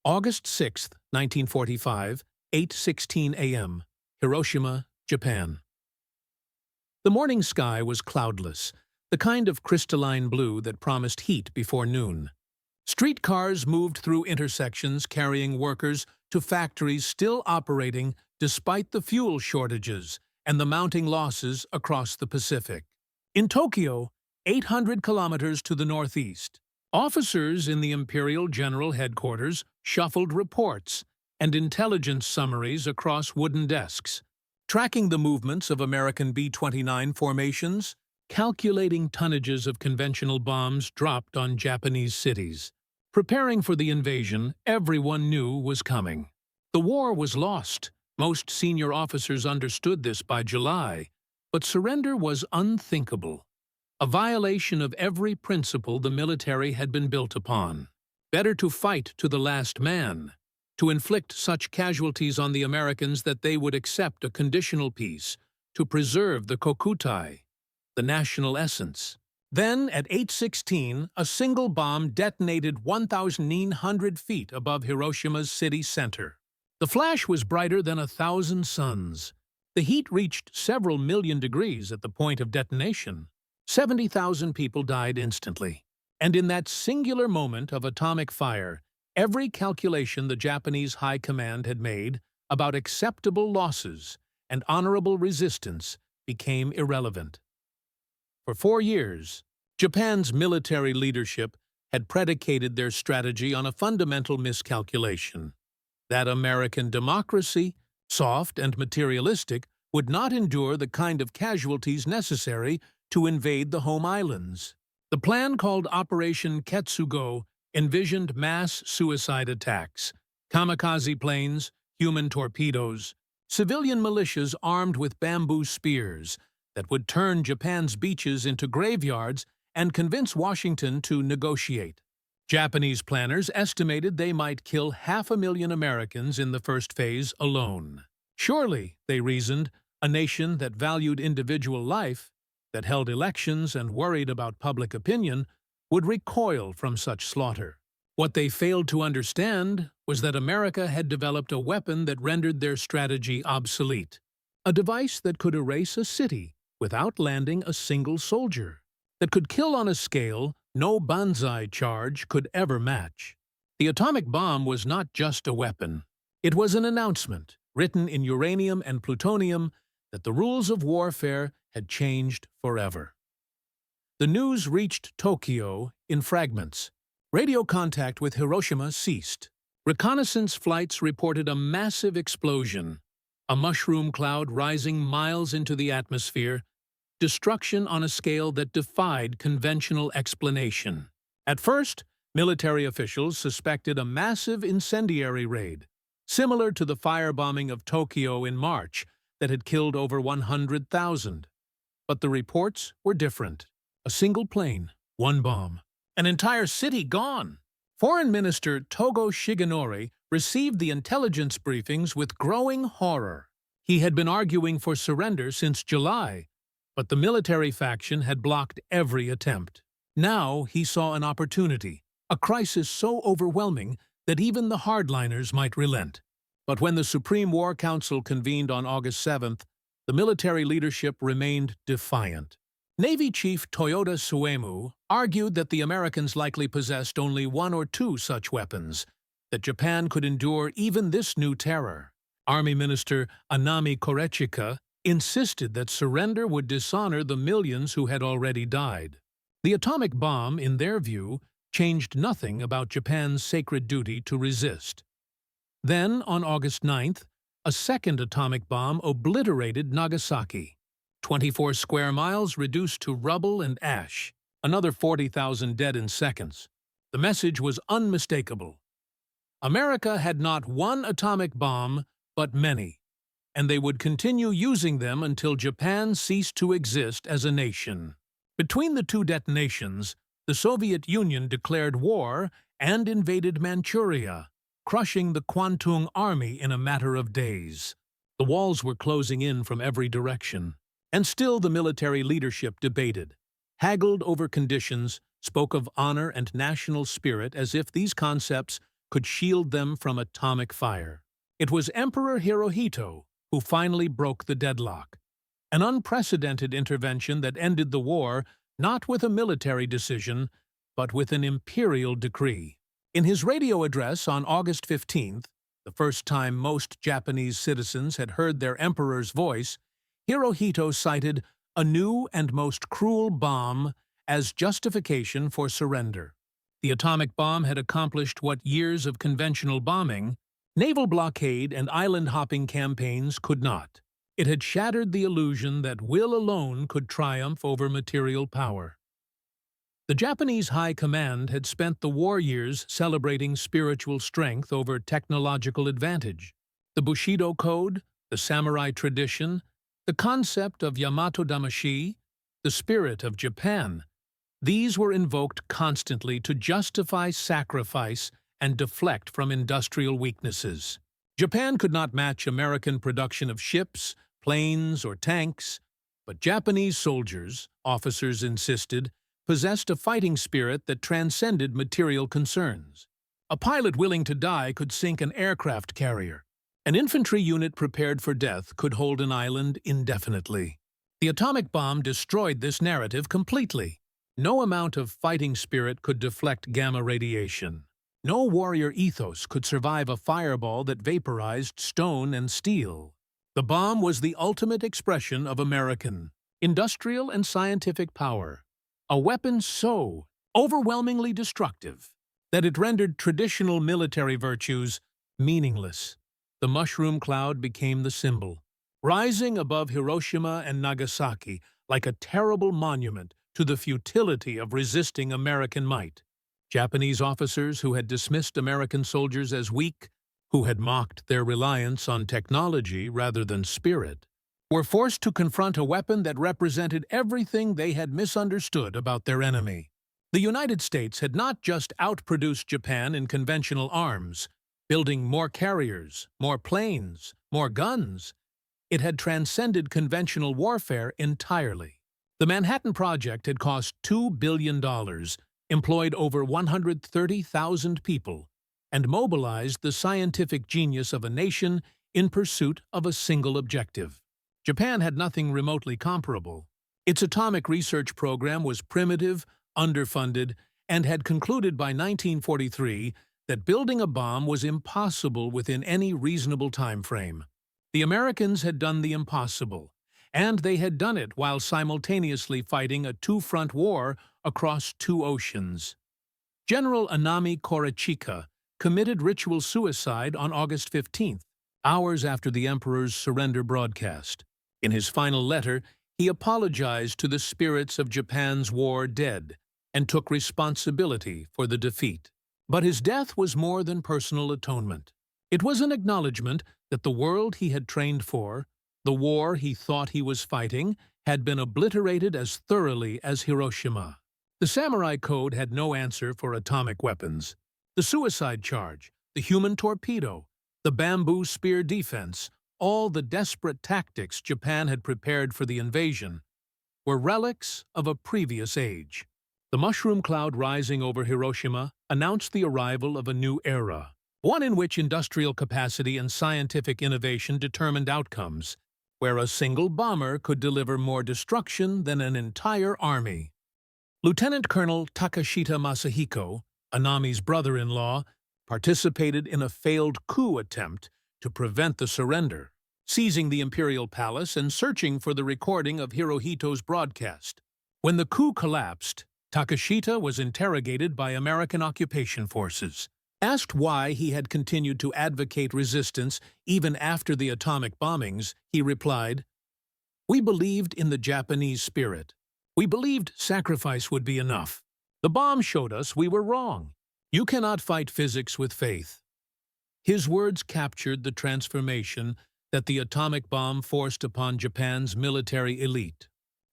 August 6, 1945, 8:16 a.m., Hiroshima, Japan. The morning sky was cloudless, the kind of crystalline blue that promised heat before noon. Streetcars moved through intersections carrying workers to factories still operating despite the fuel shortages and the mounting losses across the Pacific. In Tokyo, 800 kilometers to the northeast, officers in the Imperial General Headquarters shuffled reports and intelligence summaries across wooden desks, tracking the movements of American B-29 formations, calculating tonnages of conventional bombs dropped on Japanese cities. Preparing for the invasion, everyone knew was coming. The war was lost. Most senior officers understood this by July, but surrender was unthinkable, a violation of every principle the military had been built upon. Better to fight to the last man, to inflict such casualties on the Americans that they would accept a conditional peace, to preserve the kokutai, the national essence. Then, at 8:16, a single bomb detonated 1,900 feet above Hiroshima's city center. The flash was brighter than 1,000 suns. The heat reached several million degrees at the point of detonation. 70,000 people died instantly. And in that singular moment of atomic fire, every calculation the Japanese High Command had made about acceptable losses and honorable resistance became irrelevant. For 4 years, Japan's military leadership had predicated their strategy on a fundamental miscalculation: that American democracy, soft and materialistic, would not endure the kind of casualties necessary to invade the home islands. The plan, called Operation Ketsu-Go, envisioned mass suicide attacks, kamikaze planes, human torpedoes, civilian militias armed with bamboo spears that would turn Japan's beaches into graveyards and convince Washington to negotiate. Japanese planners estimated they might kill 500,000 Americans in the first phase alone. Surely, they reasoned, a nation that valued individual life, that held elections and worried about public opinion, would recoil from such slaughter. What they failed to understand was that America had developed a weapon that rendered their strategy obsolete, a device that could erase a city without landing a single soldier, that could kill on a scale no banzai charge could ever match. The atomic bomb was not just a weapon. It was an announcement, written in uranium and plutonium, that the rules of warfare had changed forever. The news reached Tokyo in fragments. Radio contact with Hiroshima ceased. Reconnaissance flights reported a massive explosion, a mushroom cloud rising miles into the atmosphere, destruction on a scale that defied conventional explanation. At first, military officials suspected a massive incendiary raid, similar to the firebombing of Tokyo in March that had killed over 100,000. But the reports were different. A single plane, one bomb, an entire city gone. Foreign Minister Togo Shigenori received the intelligence briefings with growing horror. He had been arguing for surrender since July, but the military faction had blocked every attempt. Now he saw an opportunity, a crisis so overwhelming that even the hardliners might relent. But when the Supreme War Council convened on August 7th, the military leadership remained defiant. Navy Chief Toyoda Suemu argued that the Americans likely possessed only 1 or 2 such weapons, that Japan could endure even this new terror. Army Minister Anami Korechika insisted that surrender would dishonor the millions who had already died. The atomic bomb, in their view, changed nothing about Japan's sacred duty to resist. Then, on August 9th, a second atomic bomb obliterated Nagasaki. 24 square miles reduced to rubble and ash, another 40,000 dead in seconds. The message was unmistakable. America had not one atomic bomb, but many, and they would continue using them until Japan ceased to exist as a nation. Between the two detonations, the Soviet Union declared war and invaded Manchuria, crushing the Kwantung Army in a matter of days. The walls were closing in from every direction. And still the military leadership debated, haggled over conditions, spoke of honor and national spirit as if these concepts could shield them from atomic fire. It was Emperor Hirohito who finally broke the deadlock. An unprecedented intervention that ended the war not with a military decision, but with an imperial decree. In his radio address on August 15th, the first time most Japanese citizens had heard their emperor's voice, Hirohito cited a new and most cruel bomb as justification for surrender. The atomic bomb had accomplished what years of conventional bombing, naval blockade, and island-hopping campaigns could not. It had shattered the illusion that will alone could triumph over material power. The Japanese High Command had spent the war years celebrating spiritual strength over technological advantage. The Bushido Code, the samurai tradition, the concept of Yamato Damashi, the spirit of Japan, these were invoked constantly to justify sacrifice and deflect from industrial weaknesses. Japan could not match American production of ships, planes, or tanks, but Japanese soldiers, officers insisted, possessed a fighting spirit that transcended material concerns. A pilot willing to die could sink an aircraft carrier. An infantry unit prepared for death could hold an island indefinitely. The atomic bomb destroyed this narrative completely. No amount of fighting spirit could deflect gamma radiation. No warrior ethos could survive a fireball that vaporized stone and steel. The bomb was the ultimate expression of American, industrial and scientific power. A weapon so overwhelmingly destructive that it rendered traditional military virtues meaningless. The mushroom cloud became the symbol, rising above Hiroshima and Nagasaki like a terrible monument to the futility of resisting American might. Japanese officers who had dismissed American soldiers as weak, who had mocked their reliance on technology rather than spirit, were forced to confront a weapon that represented everything they had misunderstood about their enemy. The United States had not just outproduced Japan in conventional arms, building more carriers, more planes, more guns. It had transcended conventional warfare entirely. The Manhattan Project had cost $2 billion, employed over 130,000 people, and mobilized the scientific genius of a nation in pursuit of a single objective. Japan had nothing remotely comparable. Its atomic research program was primitive, underfunded, and had concluded by 1943 that building a bomb was impossible within any reasonable time frame. The Americans had done the impossible, and they had done it while simultaneously fighting a two-front war across two oceans. General Anami Korachika committed ritual suicide on August 15th, hours after the emperor's surrender broadcast. In his final letter, he apologized to the spirits of Japan's war dead and took responsibility for the defeat. But his death was more than personal atonement. It was an acknowledgement that the world he had trained for, the war he thought he was fighting, had been obliterated as thoroughly as Hiroshima. The Samurai Code had no answer for atomic weapons. The suicide charge, the human torpedo, the bamboo spear defense, all the desperate tactics Japan had prepared for the invasion, were relics of a previous age. The mushroom cloud rising over Hiroshima announced the arrival of a new era, one in which industrial capacity and scientific innovation determined outcomes, where a single bomber could deliver more destruction than an entire army. Lieutenant Colonel Takashita Masahiko, Anami's brother-in-law, participated in a failed coup attempt to prevent the surrender, seizing the imperial palace and searching for the recording of Hirohito's broadcast. When the coup collapsed, Takashita was interrogated by American occupation forces. Asked why he had continued to advocate resistance even after the atomic bombings, he replied, "We believed in the Japanese spirit. We believed sacrifice would be enough. The bomb showed us we were wrong. You cannot fight physics with faith." His words captured the transformation that the atomic bomb forced upon Japan's military elite.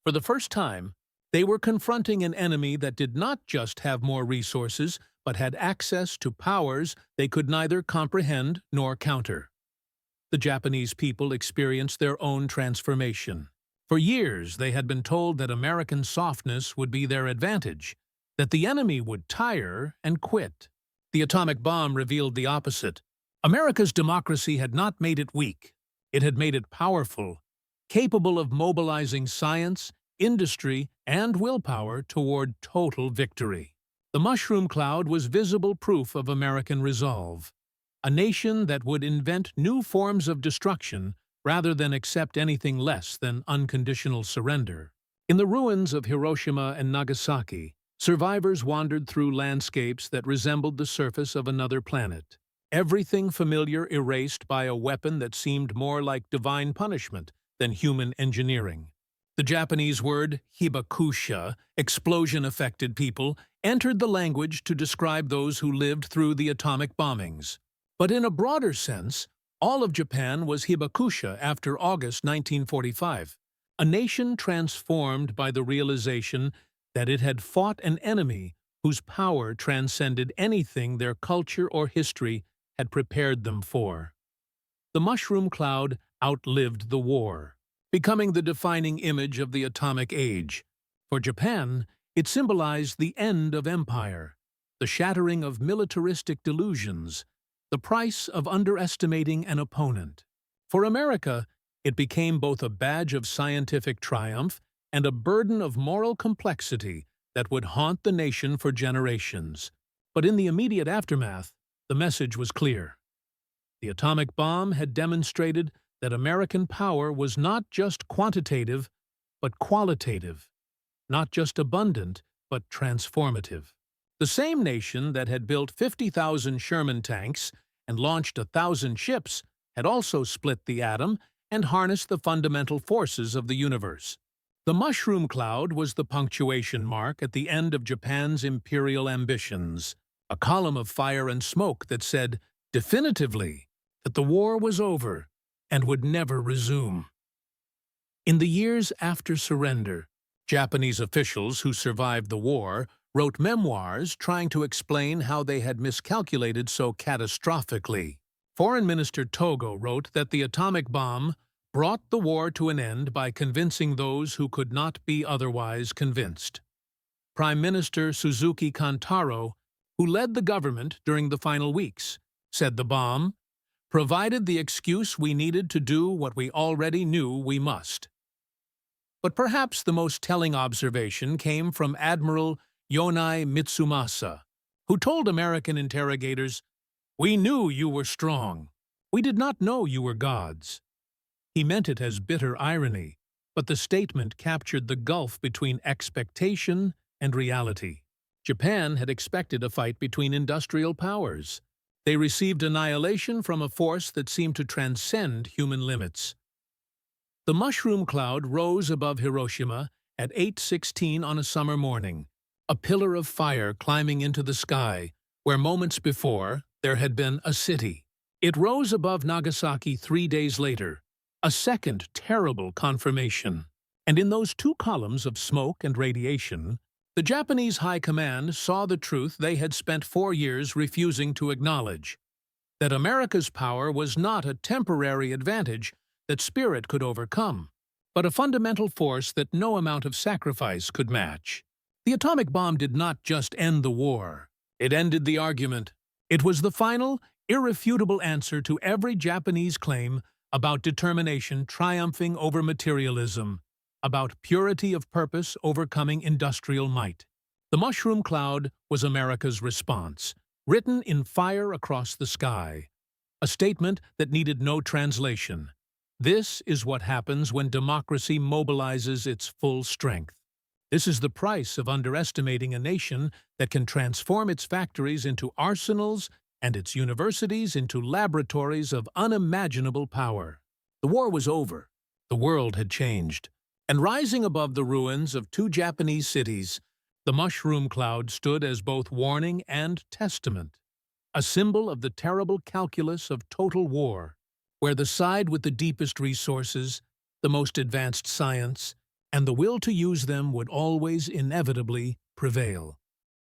For the first time, they were confronting an enemy that did not just have more resources, but had access to powers they could neither comprehend nor counter. The Japanese people experienced their own transformation. For years, they had been told that American softness would be their advantage, that the enemy would tire and quit. The atomic bomb revealed the opposite. America's democracy had not made it weak. It had made it powerful, capable of mobilizing science, industry, and willpower toward total victory. The mushroom cloud was visible proof of American resolve, a nation that would invent new forms of destruction rather than accept anything less than unconditional surrender. In the ruins of Hiroshima and Nagasaki, survivors wandered through landscapes that resembled the surface of another planet. Everything familiar erased by a weapon that seemed more like divine punishment than human engineering. The Japanese word hibakusha, explosion-affected people, entered the language to describe those who lived through the atomic bombings. But in a broader sense, all of Japan was hibakusha after August 1945, a nation transformed by the realization that it had fought an enemy whose power transcended anything their culture or history had prepared them for. The mushroom cloud outlived the war, becoming the defining image of the atomic age. For Japan, it symbolized the end of empire, the shattering of militaristic delusions, the price of underestimating an opponent. For America, it became both a badge of scientific triumph and a burden of moral complexity that would haunt the nation for generations. But in the immediate aftermath, the message was clear. The atomic bomb had demonstrated that American power was not just quantitative, but qualitative, not just abundant, but transformative. The same nation that had built 50,000 Sherman tanks and launched 1,000 ships had also split the atom and harnessed the fundamental forces of the universe. The mushroom cloud was the punctuation mark at the end of Japan's imperial ambitions, a column of fire and smoke that said, definitively, that the war was over and would never resume. In the years after surrender, Japanese officials who survived the war wrote memoirs trying to explain how they had miscalculated so catastrophically. Foreign Minister Togo wrote that the atomic bomb brought the war to an end by convincing those who could not be otherwise convinced. Prime Minister Suzuki Kantaro, who led the government during the final weeks, said the bomb provided the excuse we needed to do what we already knew we must. But perhaps the most telling observation came from Admiral Yonai Mitsumasa, who told American interrogators, "We knew you were strong. We did not know you were gods." He meant it as bitter irony, but the statement captured the gulf between expectation and reality. Japan had expected a fight between industrial powers. They received annihilation from a force that seemed to transcend human limits. The mushroom cloud rose above Hiroshima at 8:16 on a summer morning, a pillar of fire climbing into the sky, where moments before there had been a city. It rose above Nagasaki 3 days later, a second terrible confirmation. And in those two columns of smoke and radiation, the Japanese High Command saw the truth they had spent 4 years refusing to acknowledge, that America's power was not a temporary advantage that spirit could overcome, but a fundamental force that no amount of sacrifice could match. The atomic bomb did not just end the war. It ended the argument. It was the final, irrefutable answer to every Japanese claim about determination triumphing over materialism, about purity of purpose overcoming industrial might. The mushroom cloud was America's response, written in fire across the sky, a statement that needed no translation. This is what happens when democracy mobilizes its full strength. This is the price of underestimating a nation that can transform its factories into arsenals and its universities into laboratories of unimaginable power. The war was over. The world had changed. And rising above the ruins of 2 Japanese cities, the mushroom cloud stood as both warning and testament, a symbol of the terrible calculus of total war, where the side with the deepest resources, the most advanced science, and the will to use them would always inevitably prevail.